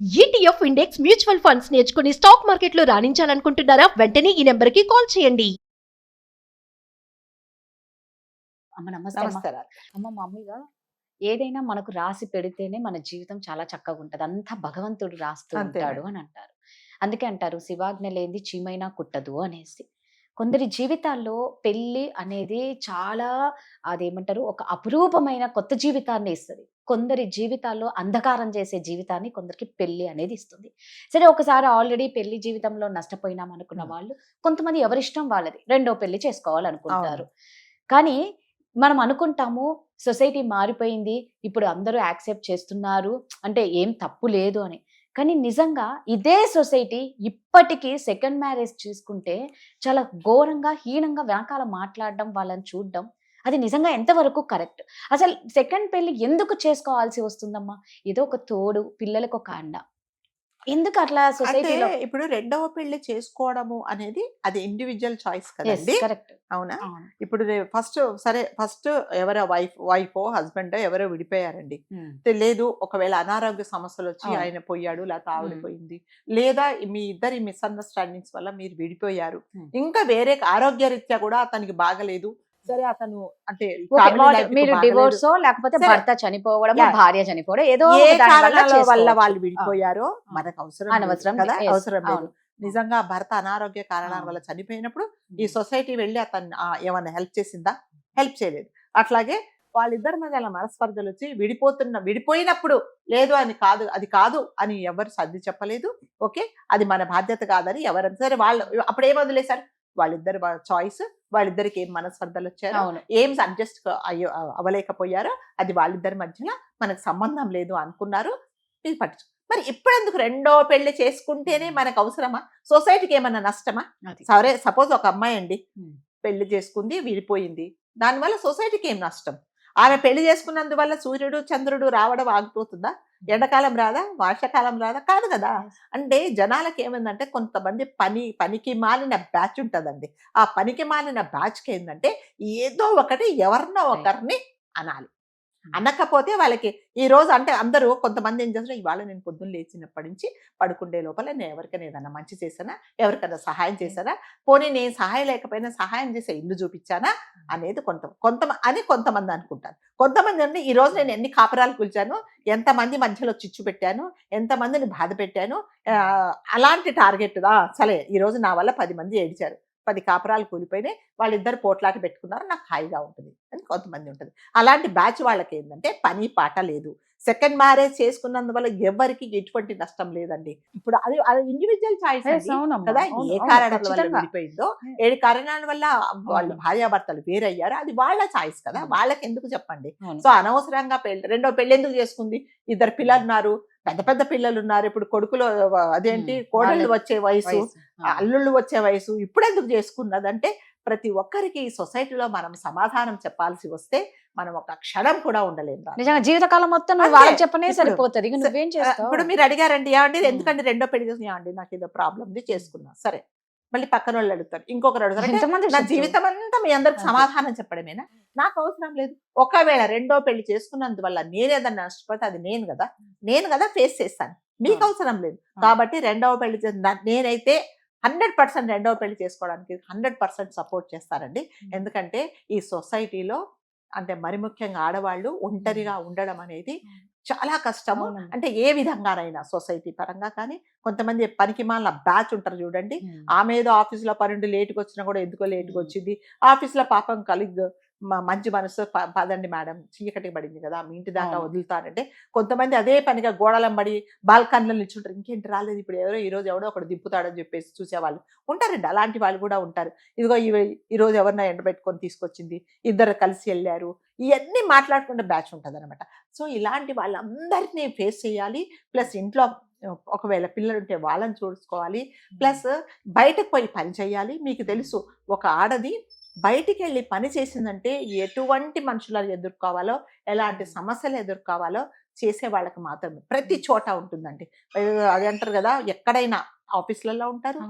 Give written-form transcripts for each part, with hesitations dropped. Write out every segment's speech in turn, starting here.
ETF index mutual funds నేర్చుకుని stock మార్కెట్లో రాణించాలనుకుంటున్నారా? వెంటనే ఈ నెంబర్కి కాల్ చేయండి. అమ్మ నమస్తే అమ్మ. నమస్కారాలు. అమ్మ మామూలుగా ఏదైనా మనకు రాసి పెడితేనే మన జీవితం చాలా చక్కగా ఉంటది. అంతా భగవంతుడు రాస్తూ ఉంటాడు అంతేనండి. అని అంటారు. అందుకే అంటారు శివాజ్ఞ లేనిది చీమైనా కుట్టదు అనేసి. కొందరి జీవితాల్లో పెళ్లి అనేది చాలా అదేమంటారు ఒక అపురూపమైన కొత్త జీవితాన్ని ఇస్తది. కొందరి జీవితాల్లో అంధకారం చేసే జీవితాన్ని కొందరికి పెళ్లి అనేది ఇస్తుంది. సరే ఒకసారి ఆల్రెడీ పెళ్లి జీవితంలో నష్టపోయినాం అనుకున్న వాళ్ళు కొంతమంది ఎవరిష్టం వాళ్ళది. రెండో పెళ్లి చేసుకోవాలనుకుంటారు. కానీ మనం అనుకుంటాము సొసైటీ మారిపోయింది. ఇప్పుడు అందరూ యాక్సెప్ట్ చేస్తున్నారు. అంటే ఏం తప్పు లేదు అని. కానీ నిజంగా ఇదే సొసైటీ ఇప్పటికీ సెకండ్ మ్యారేజ్ చూసుకుంటే చాలా ఘోరంగా, హీనంగా వెనకాల మాట్లాడడం, వాళ్ళని చూడడం అది నిజంగా ఎంతవరకు కరెక్ట్? అసలు సెకండ్ పెళ్లి ఎందుకు చేసుకోవాల్సి వస్తుందమ్మా? ఏదో ఒక తోడు, పిల్లలకు ఒక అండ. ఎందుకు అట్లా అంటే సొసైటీలో? ఇప్పుడు రెండవ పెళ్లి చేసుకోవడము అనేది అది ఇండివిజువల్ చాయిస్ కదండి. కరెక్ట్. అవునా? అవును. ఇప్పుడు ఫస్ట్ ఎవరో వైఫో హస్బెండ్ ఎవరో విడిపోయారండి. ఉమ్. లేదు ఒకవేళ అనారోగ్య సమస్యలు వచ్చి అవును. ఆయన పోయాడు, లేకపోతే ఆవిడ పోయింది, లేదా మీ ఇద్దరి మిస్అండర్స్టాండింగ్స్ వల్ల మీరు విడిపోయారు. ఇంకా వేరే ఆరోగ్యరీత్యా కూడా అతనికి బాగలేదు. సరే అతను అంటే ఓకే, family life కి మీరు బాగలేదు. డివోర్సో లేకపోతే సరే. భర్త చనిపోవడం, Yeah. భార్య చనిపోవడం, ఏదో ఏ ఒక దాని వల్ల కారణాల వల్ల చేసుకోవచ్చు. వాళ్ళు విడిపోయారో మనకు అవసరం లేదు అనవసరం. కదా. Yes. అవసరం లేదు. అవును. నిజంగా భర్త అనారోగ్య కారణాల అవును. వల్ల చనిపోయినప్పుడు ఈ సొసైటీ వెళ్ళి అతన్ని ఏమన్నా హెల్ప్ చేసిందా? హెల్ప్ చేయలేదు. అట్లాగే వాళ్ళిద్దరి మీద అలా మనస్పర్ధలు వచ్చి విడిపోయినప్పుడు లేదు అని కాదు, అది కాదు అని ఎవరు సర్ది చెప్పలేదు. ఓకే, అది మన బాధ్యత కాదని ఎవరైనా సరే వాళ్ళు అప్పుడు ఏం వదిలేశారు? వాళ్ళిద్దరి చాయిస్, వాళ్ళిద్దరికి ఏం మనస్పర్ధలు వచ్చారో, అవును. ఏం అడ్జస్ట్ అవ్వలేకపోయారో అది వాళ్ళిద్దరి మధ్యన మనకు సంబంధం లేదు అనుకున్నారు. ఇది పట్టించు. మరి ఇప్పుడెందుకు రెండో పెళ్లి చేసుకుంటేనే మనకు అవసరమా? సొసైటీకి ఏమన్నా నష్టమా? అది. సరే సపోజ్ ఒక అమ్మాయి అండి ఉమ్. పెళ్లి చేసుకుంది, విడిపోయింది, దానివల్ల సొసైటీకి ఏం నష్టం? ఆమె పెళ్లి చేసుకున్నందువల్ల సూర్యుడు చంద్రుడు రావడం ఆగిపోతుందా? ఎండాకాలం రాదా? వర్షాకాలం రాదా? కాదు కదా. అంటే జనాలకి ఏమైందంటే కొంతమంది పనికి మాలిన బ్యాచ్ ఉంటుందండి. ఆ పనికి మాలిన బ్యాచ్కి ఏంటంటే ఏదో ఒకటి ఎవరినో ఒకరిని అనాలి. అనకపోతే వాళ్ళకి ఈ రోజు అంటే అందరూ కొంతమంది ఏం చేస్తారు, ఇవాళ నేను పొద్దున్న లేచినప్పటి నుంచి పడుకుండే లోపల నేను ఎవరికైనా ఏదైనా మంచి చేశానా, ఎవరికైనా సహాయం చేశానా, పోనీ నేను సహాయం లేకపోయినా సహాయం చేసే ఇల్లు చూపించానా అనేది కొంతమంది అనుకుంటారు. కొంతమంది అంటే ఈ రోజు నేను ఎన్ని కాపురాలు కూల్చాను, ఎంతమంది మధ్యలో చిచ్చు పెట్టాను, ఎంతమందిని బాధ పెట్టాను, అలాంటి టార్గెట్ సరే ఈ రోజు నా వల్ల 10 మంది ఏడిచారు, 10 కాపురాలు కూలిపోయినాయి, వాళ్ళిద్దరు పోట్లాట పెట్టుకున్నారు, నాకు హాయిగా ఉంటుంది అని కొంతమంది ఉంటుంది. అలాంటి బ్యాచ్ వాళ్ళకి ఏంటంటే పని పాట లేదు. సెకండ్ మ్యారేజ్ చేసుకున్నందువల్ల ఎవరికి ఎటువంటి నష్టం లేదండి. ఇప్పుడు అది ఇండివిజువల్ చాయిస్ కదా. ఏ కారణాల వల్ల విడిపోయిందో, ఏ కారణాల వల్ల వాళ్ళు భార్యాభర్తలు వేరయ్యారో అది వాళ్ళ చాయిస్ కదా. వాళ్ళకి ఎందుకు చెప్పండి? సో అనవసరంగా రెండో పెళ్లి ఎందుకు చేసుకుంది? 2 పిల్లలు ఉన్నారు, పెద్ద పెద్ద పిల్లలు ఉన్నారు. ఇప్పుడు కొడుకులు అదేంటి కోడళ్ళు వచ్చే వయసు, అల్లుళ్ళు వచ్చే వయసు, ఇప్పుడు ఎందుకు చేసుకున్నదంటే ప్రతి ఒక్కరికి ఈ సొసైటీలో మనం సమాధానం చెప్పాల్సి వస్తే మనం ఒక క్షణం కూడా ఉండలేము. నిజంగా జీవితకాలం మొత్తం నువ్వు వాళ్ళకి చెప్పనే సరిపోతుంది. ఇక నువ్వేం చేస్తావు? ఇప్పుడు మీరు అడిగారండి ఏమండి ఎందుకంటే రెండో పెళ్లి చేసి, ఏమండి నాకు ఏదో ప్రాబ్లం ఉంది చేసుకున్నా, సరే మళ్ళీ పక్కన వాళ్ళు అడుగుతారు, ఇంకొకరు అడుగుతారు. ఎంతమంది నా చెప్తారు? జీవితం అంతా మీ అందరికి సమాధానం చెప్పడమేనా? నాకు అవసరం లేదు. ఒకవేళ రెండో పెళ్లి చేసుకున్నందువల్ల నేనేదన్నా నష్టపోతే అది నేను కదా ఫేస్ చేస్తాను. మీకు అవసరం లేదు. కాబట్టి రెండవ పెళ్లి నేనైతే 100% రెండవ పెళ్లి చేసుకోవడానికి 100% సపోర్ట్ చేస్తారండి. ఎందుకంటే ఈ సొసైటీలో అంటే మరి ముఖ్యంగా ఆడవాళ్ళు ఒంటరిగా ఉండడం అనేది చాలా కష్టము. అంటే ఏ విధంగానైనా సొసైటీ పరంగా కానీ, కొంతమంది పనికి మాలిన బ్యాచ్ ఉంటారు చూడండి, ఆమె ఏదో ఆఫీసులో పనుండి లేటుగా వచ్చినా కూడా ఎందుకో లేటుగా వచ్చింది, ఆఫీసులో పాపం కలిగ్ మంచి మనసు పదండి మేడం చీకటికి పడింది కదా మీ ఇంటి దాకా వదులుతారంటే, కొంతమంది అదే పనిగా గోడలంబడి బాల్కన్లో నిల్చుంటారు, ఇంకేంటి రాలేదు ఇప్పుడు ఈరోజు ఎవడో ఒకడు దింపుతాడని చెప్పేసి చూసేవాళ్ళు ఉంటారండి. అలాంటి వాళ్ళు కూడా ఉంటారు. ఇదిగో ఈరోజు ఎవరినో ఎండబెట్టుకొని తీసుకొచ్చింది, ఇద్దరు కలిసి వెళ్ళారు, ఇవన్నీ మాట్లాడుకుంటే బ్యాచ్ ఉంటుంది అనమాట. సో ఇలాంటి వాళ్ళందరినీ ఫేస్ చేయాలి. ప్లస్ ఇంట్లో ఒకవేళ పిల్లలు ఉంటే వాళ్ళని చూసుకోవాలి. ప్లస్ బయటకు పోయి పని చేయాలి. మీకు తెలుసు ఒక ఆడది బయటికి వెళ్ళి పని చేసిందంటే ఎటువంటి మనుషులను ఎదుర్కోవాలో, ఎలాంటి సమస్యలు ఎదుర్కోవాలో చేసే వాళ్ళకి మాత్రమే ప్రతి చోట ఉంటుందండి. అది అంటారు కదా, ఎక్కడైనా ఆఫీసులలో ఉంటారు,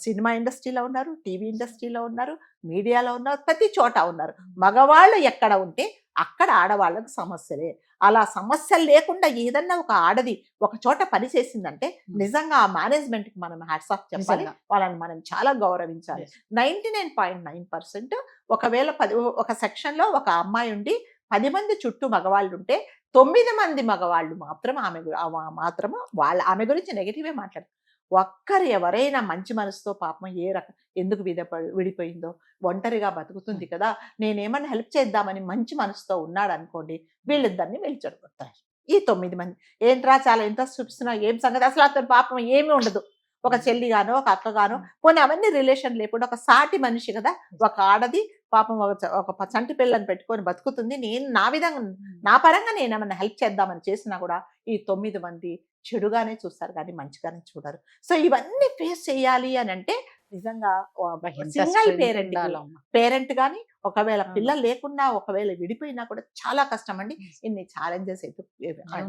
సినిమా ఇండస్ట్రీలో ఉన్నారు, టీవీ ఇండస్ట్రీలో ఉన్నారు, మీడియాలో ఉన్నారు, ప్రతి చోట ఉన్నారు. మగవాళ్ళు ఎక్కడ ఉంటే అక్కడ ఆడవాళ్ళకి సమస్యలే. అలా సమస్యలు లేకుండా ఏదన్నా ఒక ఆడది ఒక చోట పని చేసిందంటే నిజంగా ఆ మేనేజ్మెంట్కి మనం హ్యాట్స్ ఆఫ్ చెప్పాలి. నిజంగా. వాళ్ళని మనం చాలా గౌరవించాలి. 99.9% ఒకవేళ ఒక సెక్షన్లో ఒక అమ్మాయి ఉండి 10 మంది చుట్టూ మగవాళ్ళు ఉంటే 9 మంది మగవాళ్ళు మాత్రం ఆమె గురించి నెగిటివే మాట్లాడతారు. ఒక్కరు ఎవరైనా మంచి మనసుతో పాపం ఏ రకం ఎందుకు విడిపోయిందో, ఒంటరిగా బతుకుతుంది కదా, నేనేమన్నా హెల్ప్ చేద్దామని మంచి మనసుతో ఉన్నాడు అనుకోండి, వీళ్ళిద్దరిని వీళ్ళు చెడగొడతారు. ఈ 9 మంది ఏంట్రా చాలా ఇంట్రెస్ట్ చూపిస్తున్నావు, ఏం సంగతి, అసలు అతని పాపం ఏమీ ఉండదు. ఒక చెల్లిగానో ఒక అక్కగానో పోనీ అవన్నీ రిలేషన్ లేకుండా ఒక సాటి మనిషి కదా, ఒక ఆడది పాపం ఒక చంటి పిల్లని పెట్టుకొని బతుకుతుంది. నేను నా విధంగా నా పరంగా నేను ఏమన్నా హెల్ప్ చేద్దామని చేసినా కూడా ఈ 9 మంది చెడుగానే చూస్తారు కానీ మంచిగానే చూడరు. సో ఇవన్నీ ఫేస్ చేయాలి అని అంటే నిజంగా సింగిల్ పేరెంట్ కానీ ఒకవేళ పిల్లలు లేకున్నా ఒకవేళ విడిపోయినా కూడా చాలా కష్టం అండి. ఇన్ని ఛాలెంజెస్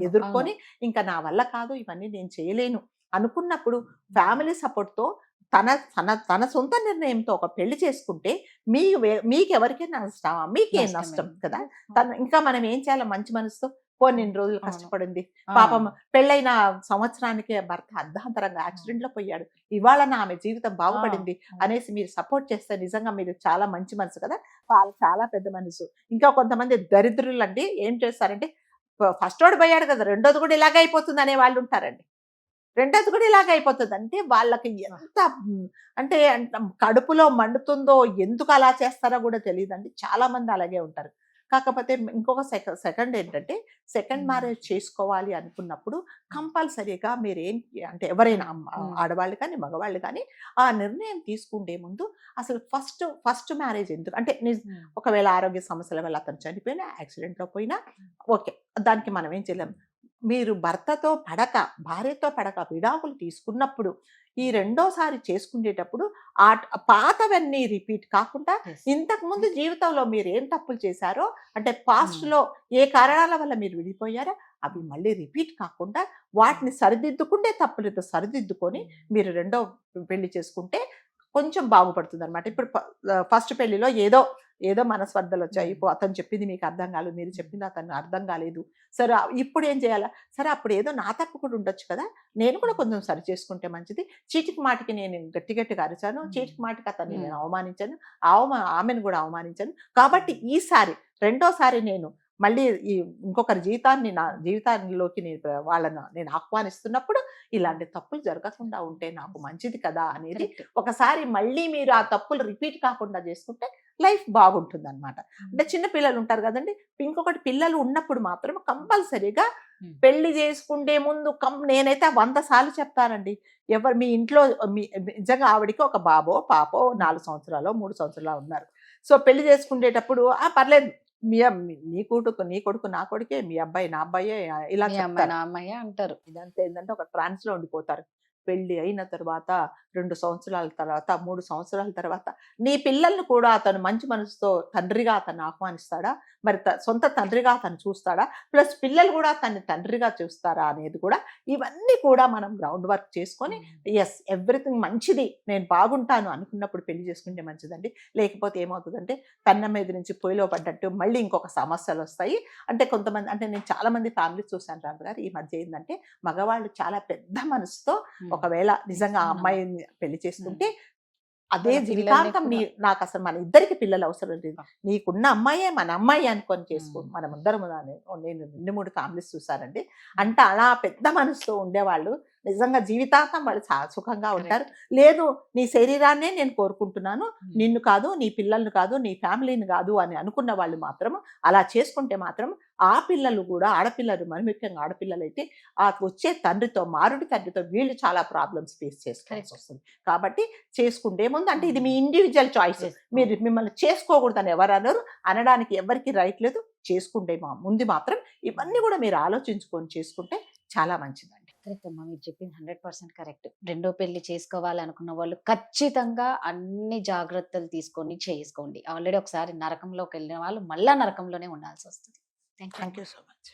ఎదుర్కొని ఇంకా నా వల్ల కాదు ఇవన్నీ నేను చేయలేను అనుకున్నప్పుడు ఫ్యామిలీ సపోర్ట్తో తన సొంత నిర్ణయంతో ఒక పెళ్లి చేసుకుంటే మీకు ఎవరికైనా నష్టమా, మీకేం నష్టం కదా. ఇంకా మనం ఏం చేయాలి, మంచి మనసుతో కొన్ని రోజులు కష్టపడింది పాపం, పెళ్ళైన సంవత్సరానికి భర్త అర్ధాంతరంగా యాక్సిడెంట్ లో పోయాడు, ఇవాళ ఆమె జీవితం బాగుపడింది అనేసి మీరు సపోర్ట్ చేస్తే నిజంగా మీరు చాలా మంచి మనసు కదా, చాలా పెద్ద మనసు. ఇంకా కొంతమంది దరిద్రులు అండి ఏం చేస్తారంటే ఫస్ట్ వాడు పోయాడు కదా రెండోది కూడా ఇలాగే అయిపోతుంది అనే వాళ్ళు ఉంటారండి. రెండోది కూడా ఇలాగ అయిపోతుంది అంటే వాళ్ళకి ఎంత అంటే కడుపులో మండుతుందో, ఎందుకు అలా చేస్తారో కూడా తెలియదండి. చాలా మంది అలాగే ఉంటారు. కాకపోతే ఇంకొక సెకండ్ ఏంటంటే సెకండ్ మ్యారేజ్ చేసుకోవాలి అనుకున్నప్పుడు కంపల్సరీగా మీరేం అంటే ఎవరైనా ఆడవాళ్ళు కానీ మగవాళ్ళు కానీ ఆ నిర్ణయం తీసుకుంటే ముందు అసలు ఫస్ట్ మ్యారేజ్ ఎందుకు అంటే ఒకవేళ ఆరోగ్య సమస్యల వల్ల అతను చనిపోయినా, యాక్సిడెంట్లో పోయినా ఓకే, దానికి మనం ఏం చేయలేము. మీరు భార్యతో పడక విడాకులు తీసుకున్నప్పుడు ఈ రెండోసారి చేసుకునేటప్పుడు ఆ పాతవన్నీ రిపీట్ కాకుండా ఇంతకు ముందు జీవితంలో మీరు ఏం తప్పులు చేశారో అంటే పాస్ట్లో ఏ కారణాల వల్ల మీరు విడిపోయారో అవి మళ్ళీ రిపీట్ కాకుండా వాటిని సరిదిద్దుకుంటే తప్పులతో సరిదిద్దుకొని మీరు రెండో పెళ్లి చేసుకుంటే కొంచెం బాగుపడుతుంది అనమాట. ఇప్పుడు ఫస్ట్ పెళ్లిలో ఏదో మనస్పర్ధలు వచ్చాయి, అతను చెప్పింది మీకు అర్థం కాలేదు, మీరు చెప్పింది అతను అర్థం కాలేదు, సరే ఇప్పుడు ఏం చేయాలా, సరే అప్పుడు ఏదో నా తప్పు కూడా ఉండొచ్చు కదా, నేను కూడా కొంచెం సరి చేసుకుంటే మంచిది. చీటికి మాటికి నేను గట్టిగా అరిచాను, చీటికి మాటికి అతన్ని నేను అవమానించాను, ఆమెను కూడా అవమానించాను, కాబట్టి ఈసారి రెండోసారి నేను మళ్ళీ ఇంకొకరి నా జీవితాల్లోకి నేను ఆహ్వానిస్తున్నప్పుడు ఇలాంటి తప్పులు జరగకుండా ఉంటే నాకు మంచిది కదా అనేది ఒకసారి మళ్ళీ మీరు ఆ తప్పులు రిపీట్ కాకుండా చేసుకుంటే లైఫ్ బాగుంటుంది అనమాట. అంటే చిన్న పిల్లలు ఉంటారు కదండి, ఇంకొకటి పిల్లలు ఉన్నప్పుడు మాత్రం కంపల్సరీగా పెళ్లి చేసుకుంటే ముందు నేనైతే 100 సార్లు చెప్తానండి. మీ ఇంట్లో నిజంగా ఆవిడికి ఒక బాబో పాపో 4 సంవత్సరాలు 3 సంవత్సరాలు ఉన్నారు. సో పెళ్లి చేసుకునేటప్పుడు పర్లేదు, నీ కొడుకు నా కొడుకే, మీ అబ్బాయి నా అబ్బాయే ఇలా అంటారు. ఇదంతా ఏంటంటే ఒక ట్రాన్స్ లో ఉండిపోతారు. పెళ్లి అయిన తర్వాత 2 సంవత్సరాల తర్వాత 3 సంవత్సరాల తర్వాత నీ పిల్లల్ని కూడా అతను మంచి మనసుతో తండ్రిగా అతను ఆహ్వానిస్తాడా, మరి సొంత తండ్రిగా అతను చూస్తాడా, ప్లస్ పిల్లలు కూడా తన తండ్రిగా చూస్తారా అనేది కూడా ఇవన్నీ కూడా మనం గ్రౌండ్ వర్క్ చేసుకొని ఎస్ ఎవ్రీథింగ్ మంచిది నేను బాగుంటాను అనుకున్నప్పుడు పెళ్లి చేసుకుంటే మంచిదండి. లేకపోతే ఏమవుతుందంటే పెన్న మీద నుంచి పొయ్యిలో పడ్డట్టు మళ్ళీ ఇంకొక సమస్యలు వస్తాయి. అంటే కొంతమంది అంటే నేను చాలా మంది ఫ్యామిలీస్ చూశాను రాజు గారు, ఈ మధ్య ఏంటంటే మగవాళ్ళు చాలా పెద్ద మనసుతో ఒకవేళ నిజంగా ఆ అమ్మాయిని పెళ్లి చేసుకుంటే అదే జీవితాంతం నాకు అసలు మన ఇద్దరికి పిల్లలు అవసరం లేదు, నీకున్న అమ్మాయే మన అమ్మాయి అనుకొని చేసుకో మనం అందరం. నేను 2-3 ఫ్యామిలీస్ చూసానండి. అంటే అలా పెద్ద మనసుతో ఉండేవాళ్ళు నిజంగా జీవితాంతం వాళ్ళు సుఖంగా ఉంటారు. లేదు నీ శరీరాన్నే నేను కోరుకుంటున్నాను, నిన్ను కాదు, నీ పిల్లల్ని కాదు, నీ ఫ్యామిలీని కాదు అని అనుకున్న వాళ్ళు మాత్రం అలా చేసుకుంటే మాత్రం ఆ పిల్లలు కూడా ఆడపిల్లలు, మరి ముఖ్యంగా ఆడపిల్లలు అయితే ఆ వచ్చే మారుడి తండ్రితో వీళ్ళు చాలా ప్రాబ్లమ్స్ ఫేస్ చేసుకోవాల్సి వస్తుంది. కాబట్టి చేసుకుంటే ముందు అంటే ఇది మీ ఇండివిజువల్ చాయిస్, మీరు మిమ్మల్ని చేసుకోకూడదని ఎవరు అన్నారు, అనడానికి ఎవరికి రైట్ లేదు. చేసుకుంటే ముందు మాత్రం ఇవన్నీ కూడా మీరు ఆలోచించుకొని చేసుకుంటే చాలా మంచిదండి. కరెక్ట్ అమ్మా, మీరు చెప్పింది 100% కరెక్ట్. రెండో పెళ్లి చేసుకోవాలి అనుకున్న వాళ్ళు ఖచ్చితంగా అన్ని జాగ్రత్తలు తీసుకొని చేసుకోండి. ఆల్రెడీ ఒకసారి నరకంలోకి వెళ్ళిన వాళ్ళు మళ్ళా నరకంలోనే ఉండాల్సి వస్తుంది. Thank you so much.